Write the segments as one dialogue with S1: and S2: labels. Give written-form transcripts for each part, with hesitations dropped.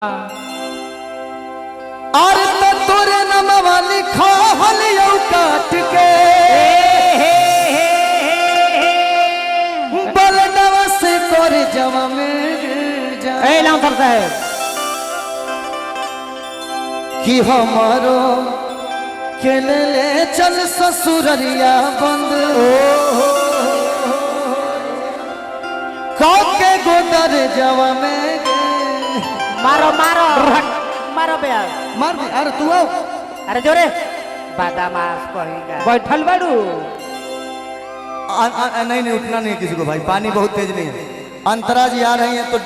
S1: और तो तोरे नमवा लिखा हलियो काट के बलनवा से तोरे जवा में जा
S2: लाउंसर साहब
S1: कि हमारो के ले चल ससुररिया बंद के गोदर जवा में
S2: मारो मारो मारो बे
S1: मार दे। अरे तू आओ,
S2: अरे जोरे बादामास कहेगा बैठल बाड़ू
S1: नहीं नहीं उठना नहीं किसी को भाई, पानी बहुत तेज नहीं है। अंतरा जी आ रही हैं तो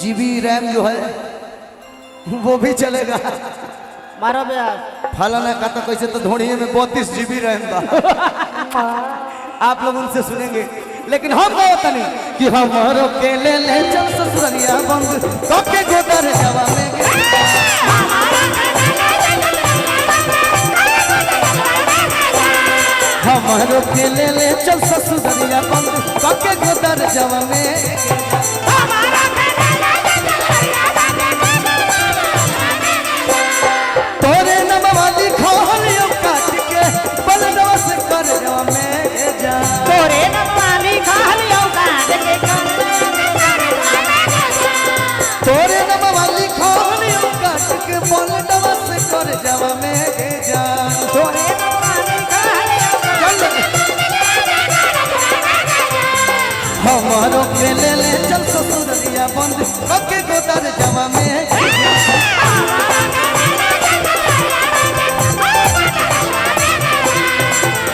S1: जीबी रैम जो है वो भी चलेगा।
S2: मारो बे
S1: फलाना का तो कैसे तो धोड़िए में 32 जीबी रैम था। आप लोग उनसे सुनेंगे, लेकिन हम कहते नहीं कि हमारो के ले चल ससुररिया बंद के गोदर जवा में हमारो के ले चल ससुररिया बंद के गोदर जवा में तोरे नमवा लिखो हलियो काट के बलनवा से कर जवा में जा
S2: तोरे नमवाली खालियो काट के
S1: तोरे नमवा लिखो हलियो काट के बलनवा से कर जवा में जा
S2: तोरे नमवाली खालियो
S1: हमारो के ले चल ससुररिया बंद के गोदर जवा में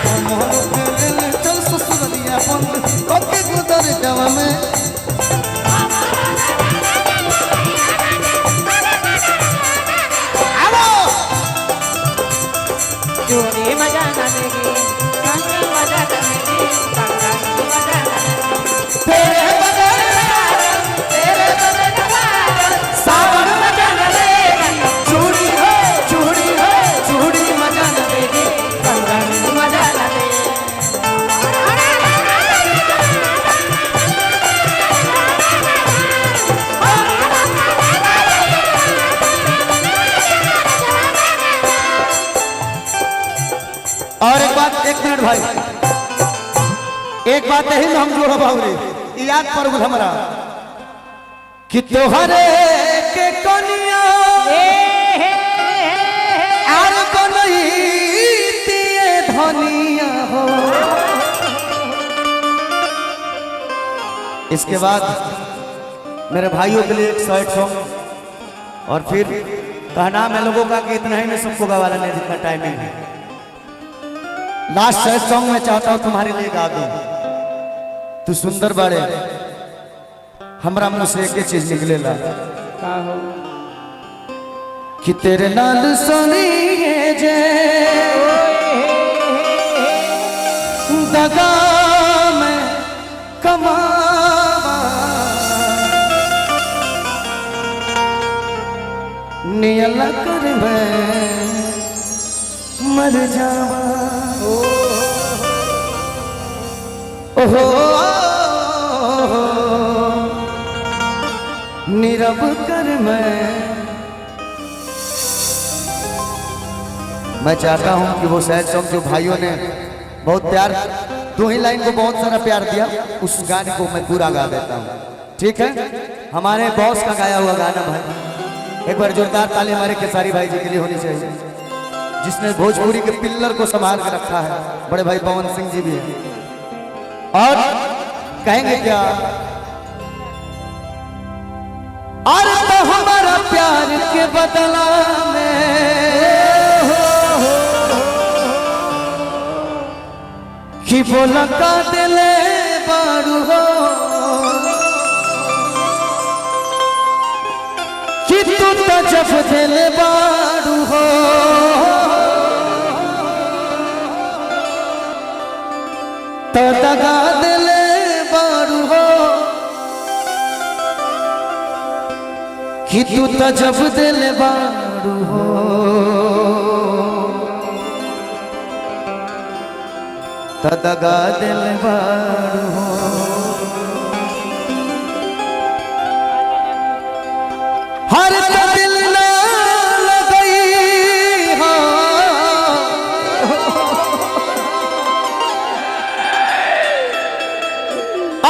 S1: हमारो के ले चल ससुररिया बंद के गोदर जवा में
S2: जोरे मजा करेगी संगे मजा करेगी संगे मजा
S1: तेरे बदन सावन मजा न देगी चूड़ी है चूड़ी मजा न देगी कंगन मजा न देगी और एक बात, एक मिनट भाई, एक बात यही हम जो बाबूरी याद पर हमरा कि तोहरे के कनिया आर बनईतिए धनिया हो। इसके बाद मेरे भाइयों के लिए एक शॉर्ट सॉन्ग और फिर कहना मैं लोगों का कि इतना ही में सबको गवाला नहीं, जितना टाइमिंग है। लास्ट शॉर्ट सॉन्ग में चाहता हूं तुम्हारे लिए गा दूं। तू सुंदर बाड़े, हमरा मुंह से एक चीज निकलेला कि तेरे नाल सोनी जे दगा में कमावा नियला कर मैं मर जावा। ओहो नीरव कर मैं चाहता हूं कि वो सैड सॉन्ग जो भाइयों ने बहुत प्यार, 2 ही लाइन को बहुत सारा प्यार दिया, उस गाने को मैं पूरा गा देता हूं, ठीक है? हमारे बॉस का गाया हुआ गाना भाई, एक बार जोरदार ताली हमारे केसारी भाई जी के लिए होनी चाहिए, जिसने भोजपुरी के पिल्लर को संभाल के रखा है। बड़े भाई पवन सिंह जी भी है। और कहेंगे क्या, और तो हमारा प्यार के बदला में कि बोला का दिले बारू हो कि तू तो जब दिले बारू हो तो दगा दिले बारू हो कि तू तो जब दिले बारू हो तो दगा दिले बारू हो। अरे तो दिल ना लगई हो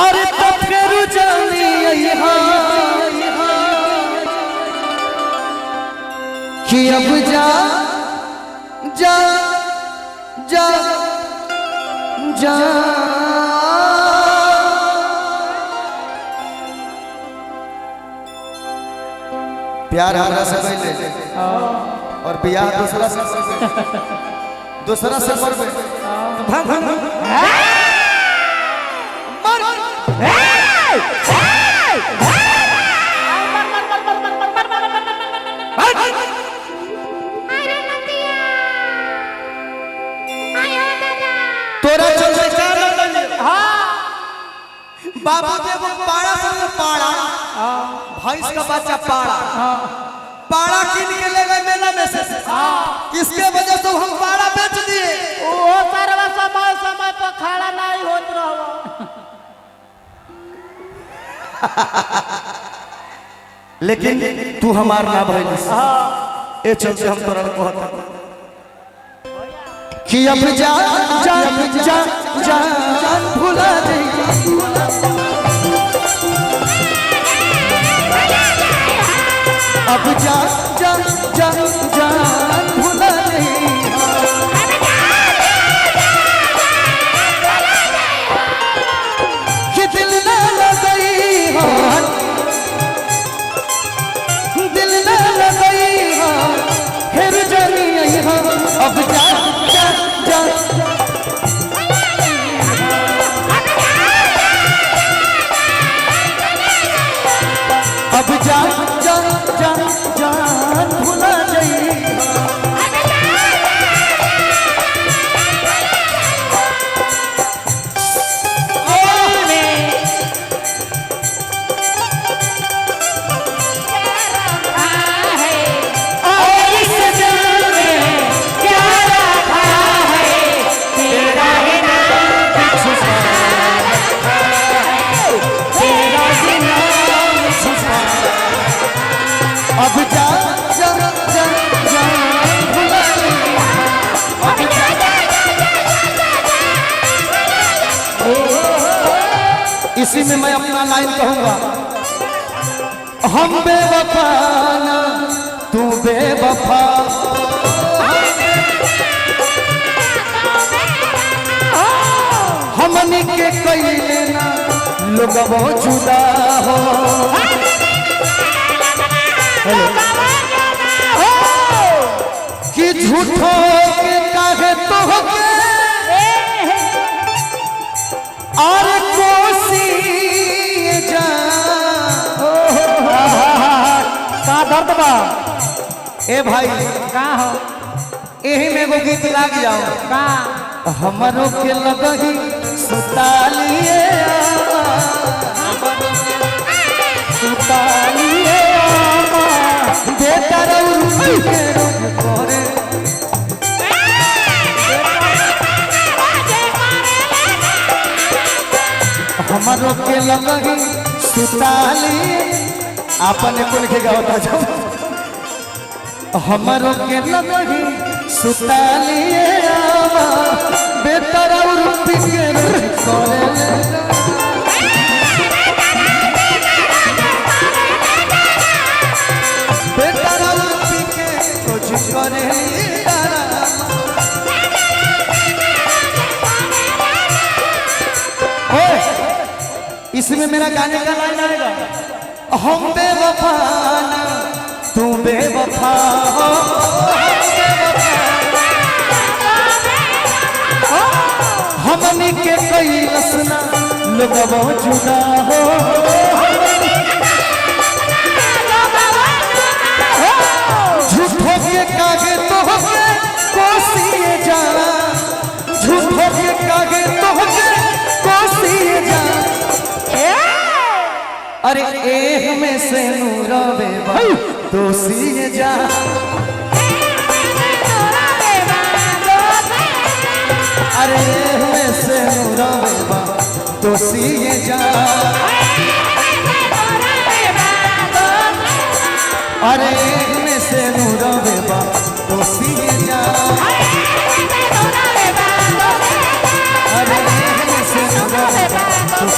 S1: अरे तो फिर जानी हो कि अब जा जा जा जा प्यार हमरा से पहले और बियाह दूसरा से करबे तोरा चलते का बाबू के वो पाड़ा से पाड़ा भैंस का बच्चा पाड़ा पाड़ा किन के ले गए मेला में से इसके वजह से हम पाड़ा बेच दिए
S2: वो सरवा समय समय पर खड़ा नहीं होत रहो
S1: लेकिन तू हमार ना भइलिस ए चलते हम तोरा कहत कि अब जा जा जा जा भुला दे अब जा जा जा जा भुला दे कि दिल ना लगई हो दिल ना लगई हो फिर जानी हो अब जा जा जा अब जा जा जा जा भुला जाई अब जा जा जा जा भुला दे अब जा इसी में मैं अपना लाइन कहूंगा हम बेवफा ना तू बेवफा हमनी के कइले ना लोगवा जुदा हो कि झूठो के काहे तो के और कोसी जा
S2: का दर्द बा
S1: ए भाई
S2: का हो
S1: एही में एगो गीत लाग जाओ
S2: का
S1: हमरो के लगही सुतालिए सुतालिए बेटा रउई के रोज करे हमरो के लगही सुतालिए आपने कुल के गावता जाओ हमरो के लगही सुतालिए बेटा रउई के रोज करे बेटा रउई के कुछ करे इसमें मेरा गाने का लाइन आएगा हम बेवफा ना तू बेवफा हो हमनी के कई लसना लोगवा जुदा हो झूठो के कागे तो के कोसिए जा झूठो के कागे तो के कोसिए जा अरे एह में से नूरवे भाई दोषी जा अरे एह में से नूरवे भाई दोषी जा अरे में से नूरवे बा तो सीए जा अरे में से नूरवे बा तो